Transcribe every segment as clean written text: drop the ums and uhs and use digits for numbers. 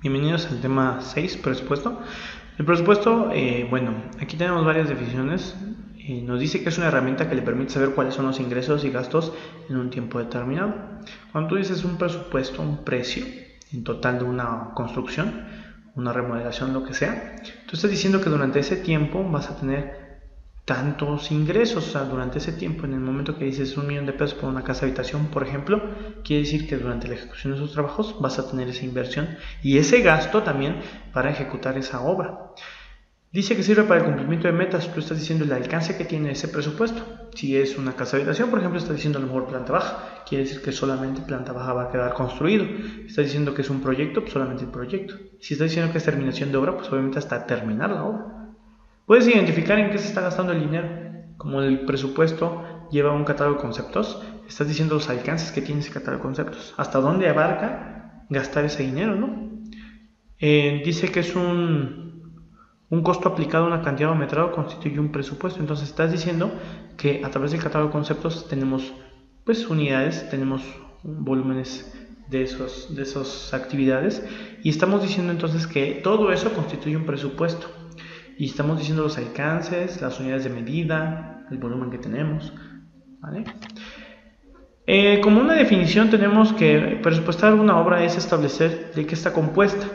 Bienvenidos al tema 6, presupuesto. El presupuesto, bueno, aquí tenemos varias definiciones. Nos dice que es una herramienta que le permite saber cuáles son los ingresos y gastos en un tiempo determinado. Cuando tú dices un presupuesto, un precio en total de una construcción, una remodelación, lo que sea, tú estás diciendo que durante ese tiempo vas a tener tantos ingresos. O sea, durante ese tiempo, en el momento que dices $1,000,000 por una casa habitación, por ejemplo, quiere decir que durante la ejecución de esos trabajos vas a tener esa inversión y ese gasto también para ejecutar esa obra. Dice que sirve para el cumplimiento de metas. Tú estás diciendo el alcance que tiene ese presupuesto. Si es una casa habitación, por ejemplo, estás diciendo a lo mejor planta baja, quiere decir que solamente planta baja va a quedar construido. Estás diciendo que es un proyecto, pues solamente el proyecto. Si estás diciendo que es terminación de obra, pues obviamente hasta terminar la obra. Puedes identificar en qué se está gastando el dinero. Como el presupuesto lleva un catálogo de conceptos, estás diciendo los alcances que tiene ese catálogo de conceptos. Hasta dónde abarca gastar ese dinero, ¿no? Dice que es un costo aplicado a una cantidad o metrado constituye un presupuesto. Entonces estás diciendo que a través del catálogo de conceptos tenemos pues unidades, tenemos volúmenes de esas actividades y estamos diciendo entonces que todo eso constituye un presupuesto. Y estamos diciendo los alcances, las unidades de medida, el volumen que tenemos, ¿vale? Como una definición tenemos que presupuestar una obra es establecer de qué está compuesta.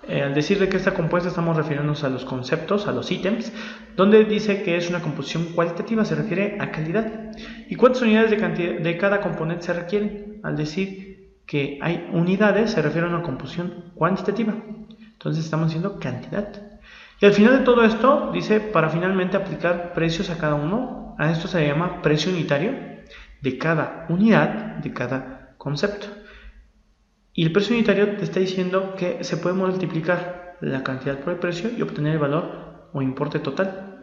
Al decir de qué está compuesta estamos refiriéndonos a los conceptos, a los ítems, donde dice que es una composición cualitativa, se refiere a calidad. ¿Y cuántas unidades de cada componente se requieren? Al decir que hay unidades se refiere a una composición cuantitativa. Entonces estamos diciendo cantidad. Y al final de todo esto, dice, para finalmente aplicar precios a cada uno, a esto se le llama precio unitario de cada unidad, de cada concepto. Y el precio unitario te está diciendo que se puede multiplicar la cantidad por el precio y obtener el valor o importe total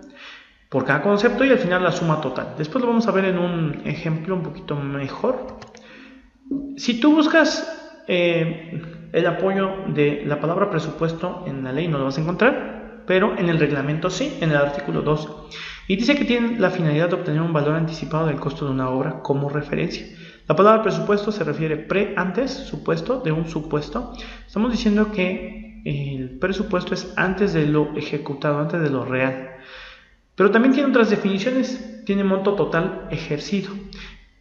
por cada concepto y al final la suma total. Después lo vamos a ver en un ejemplo un poquito mejor. Si tú buscas el apoyo de la palabra presupuesto en la ley no lo vas a encontrar, pero en el reglamento sí, en el artículo 12. Y dice que tiene la finalidad de obtener un valor anticipado del costo de una obra como referencia. La palabra presupuesto se refiere antes, supuesto, de un supuesto. Estamos diciendo que el presupuesto es antes de lo ejecutado, antes de lo real. Pero también tiene otras definiciones. Tiene monto total ejercido.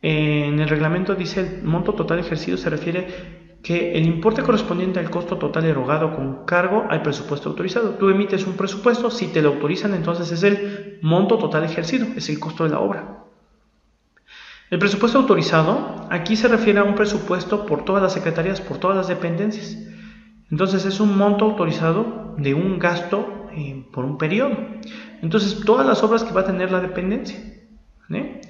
En el reglamento dice el monto total ejercido se refiere que el importe correspondiente al costo total erogado con cargo al presupuesto autorizado. Tú emites un presupuesto, si te lo autorizan, entonces es el monto total ejercido, es el costo de la obra. El presupuesto autorizado, aquí se refiere a un presupuesto por todas las secretarías, por todas las dependencias. Entonces es un monto autorizado de un gasto por un periodo. Entonces todas las obras que va a tener la dependencia, ¿vale?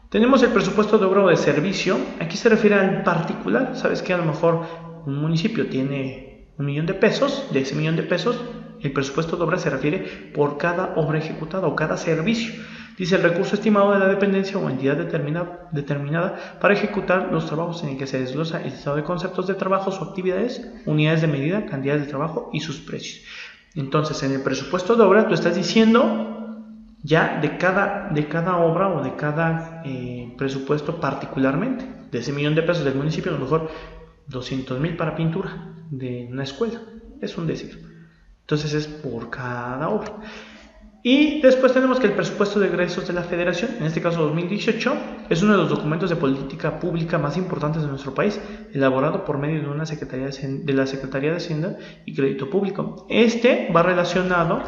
Tenemos el presupuesto de obra o de servicio. Aquí se refiere al particular. Sabes que a lo mejor un municipio tiene $1,000,000. De ese $1,000,000, el presupuesto de obra se refiere por cada obra ejecutada o cada servicio. Dice el recurso estimado de la dependencia o entidad determinada para ejecutar los trabajos, en el que se desglosa el listado de conceptos de trabajos o actividades, unidades de medida, cantidades de trabajo y sus precios. Entonces, en el presupuesto de obra tú estás diciendo ya de cada obra o de cada presupuesto particularmente. De ese $1,000,000 del municipio, a lo mejor 200,000 para pintura de una escuela. Es un decir. Entonces es por cada obra. Y después tenemos que el presupuesto de egresos de la Federación, en este caso 2018, es uno de los documentos de política pública más importantes de nuestro país, elaborado por medio de una de la Secretaría de Hacienda y Crédito Público. Este va relacionado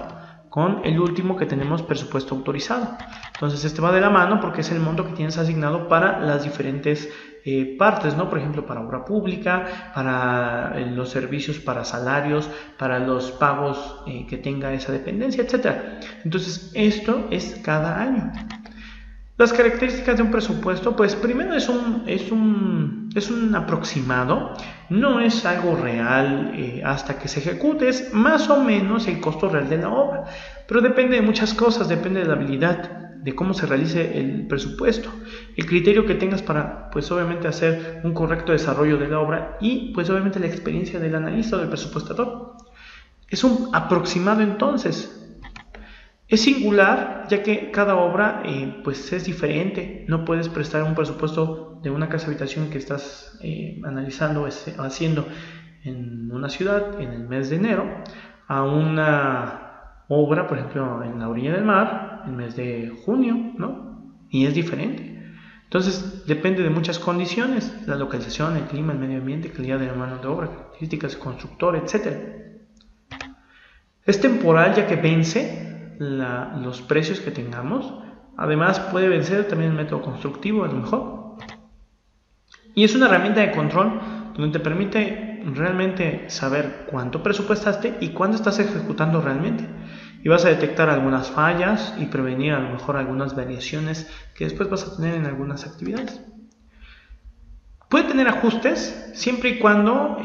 con el último que tenemos, presupuesto autorizado. Entonces este va de la mano porque es el monto que tienes asignado para las diferentes partes, ¿no? Por ejemplo, para obra pública, para los servicios, para salarios, para los pagos que tenga esa dependencia, etc. Entonces esto es cada año. Las características de un presupuesto, pues primero es un aproximado, no es algo real hasta que se ejecute, es más o menos el costo real de la obra, pero depende de muchas cosas, depende de la habilidad, de cómo se realice el presupuesto, el criterio que tengas para, pues obviamente, hacer un correcto desarrollo de la obra y, pues obviamente, la experiencia del analista o del presupuestador. Es un aproximado entonces. Es singular, ya que cada obra pues es diferente. No puedes prestar un presupuesto de una casa habitación que estás analizando o haciendo en una ciudad en el mes de enero a una obra, por ejemplo, en la orilla del mar, en el mes de junio, ¿no? Y es diferente. Entonces, depende de muchas condiciones, la localización, el clima, el medio ambiente, calidad de la mano de obra, características del constructor, etc. Es temporal ya que vence los precios que tengamos. Además, puede vencer también el método constructivo, a lo mejor. Y es una herramienta de control donde te permite realmente saber cuánto presupuestaste y cuándo estás ejecutando realmente. Y vas a detectar algunas fallas y prevenir a lo mejor algunas variaciones que después vas a tener en algunas actividades. Puede tener ajustes siempre y cuando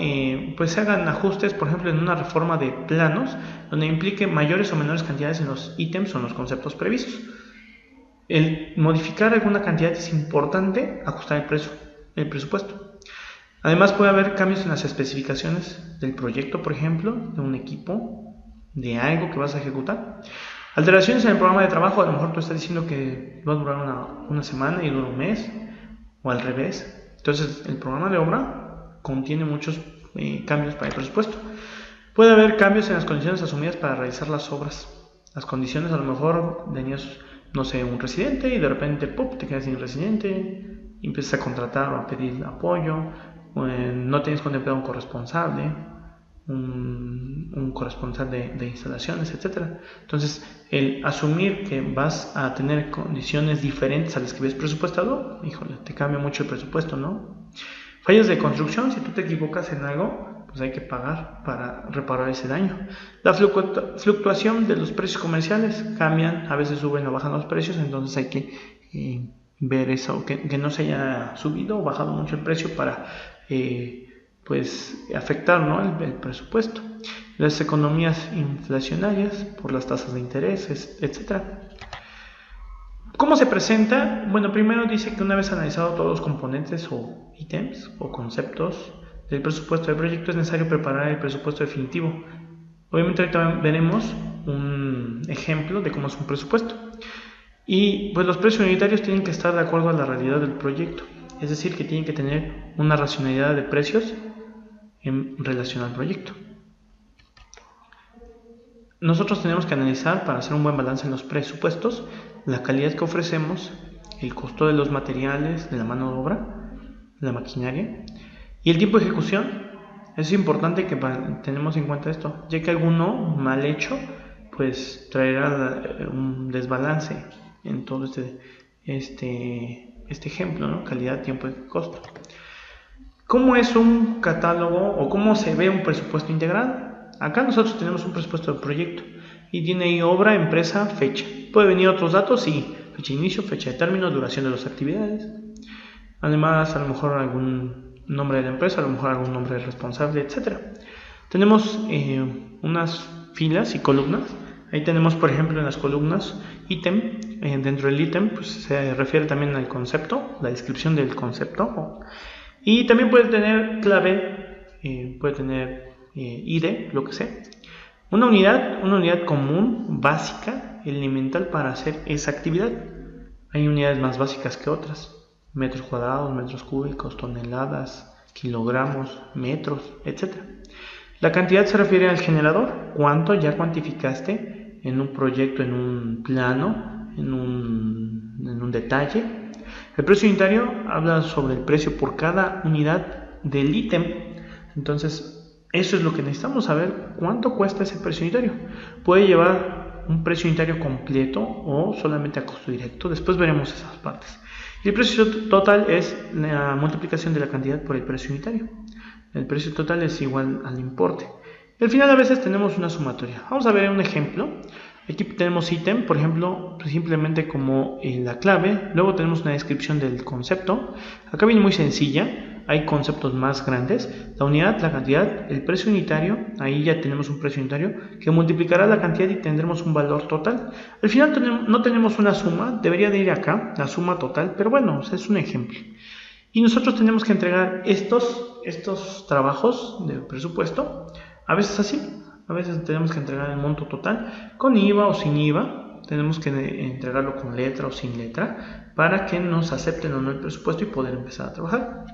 pues se hagan ajustes, por ejemplo, en una reforma de planos donde implique mayores o menores cantidades en los ítems o en los conceptos previstos. El modificar alguna cantidad es importante, ajustar el presupuesto. Además puede haber cambios en las especificaciones del proyecto, por ejemplo, de un equipo, de algo que vas a ejecutar. Alteraciones en el programa de trabajo, a lo mejor tú estás diciendo que va a durar una semana y dura un mes, o al revés. Entonces el programa de obra contiene muchos cambios para el presupuesto. Puede haber cambios en las condiciones asumidas para realizar las obras. Las condiciones, a lo mejor tenías, no sé, un residente y de repente te quedas sin residente, y empiezas a contratar o a pedir apoyo, no tienes contemplado un corresponsable, un corresponsal de instalaciones, etc. Entonces, el asumir que vas a tener condiciones diferentes a las que habías presupuestado, híjole, te cambia mucho el presupuesto, ¿no? Fallas de construcción, si tú te equivocas en algo, pues hay que pagar para reparar ese daño. La fluctuación de los precios comerciales cambian, a veces suben o bajan los precios, entonces hay que ver eso, que no se haya subido o bajado mucho el precio para pues afectar, ¿no?, el presupuesto. Las economías inflacionarias por las tasas de interés, etc. ¿Cómo se presenta? Bueno, primero dice que una vez analizado todos los componentes o ítems o conceptos del presupuesto del proyecto, es necesario preparar el presupuesto definitivo. Obviamente ahorita veremos un ejemplo de cómo es un presupuesto. Y pues los precios unitarios tienen que estar de acuerdo a la realidad del proyecto, es decir, que tienen que tener una racionalidad de precios en relación al proyecto. Nosotros tenemos que analizar, para hacer un buen balance en los presupuestos, la calidad que ofrecemos, el costo de los materiales, de la mano de obra, la maquinaria y el tiempo de ejecución. Es importante que tenemos en cuenta esto, ya que alguno mal hecho pues traerá un desbalance en todo este ejemplo, ¿no? Calidad, tiempo y costo. ¿Cómo es un catálogo o cómo se ve un presupuesto integral? Acá nosotros tenemos un presupuesto de proyecto y tiene ahí obra, empresa, fecha. Puede venir otros datos, sí, fecha de inicio, fecha de término, duración de las actividades. Además, a lo mejor algún nombre de la empresa, a lo mejor algún nombre del responsable, etc. Tenemos unas filas y columnas. Ahí tenemos, por ejemplo, en las columnas ítem. Dentro del ítem pues, se refiere también al concepto, la descripción del concepto. Y también puede tener clave, puede tener ID, lo que sea. Una unidad común, básica, elemental para hacer esa actividad. Hay unidades más básicas que otras. Metros cuadrados, metros cúbicos, toneladas, kilogramos, metros, etc. La cantidad se refiere al generador, cuánto ya cuantificaste en un proyecto, en un plano, en un detalle. El precio unitario habla sobre el precio por cada unidad del ítem. Entonces, eso es lo que necesitamos saber, cuánto cuesta ese precio unitario. Puede llevar un precio unitario completo o solamente a costo directo. Después veremos esas partes. Y el precio total es la multiplicación de la cantidad por el precio unitario. El precio total es igual al importe. Y al final a veces tenemos una sumatoria. Vamos a ver un ejemplo. Aquí tenemos ítem, por ejemplo, simplemente como la clave. Luego tenemos una descripción del concepto. Acá viene muy sencilla. Hay conceptos más grandes. La unidad, la cantidad, el precio unitario. Ahí ya tenemos un precio unitario que multiplicará la cantidad y tendremos un valor total. Al final no tenemos una suma. Debería de ir acá, la suma total. Pero bueno, es un ejemplo. Y nosotros tenemos que entregar estos trabajos de presupuesto. A veces así. A veces tenemos que entregar el monto total con IVA o sin IVA. Tenemos que entregarlo con letra o sin letra para que nos acepten o no el presupuesto y poder empezar a trabajar.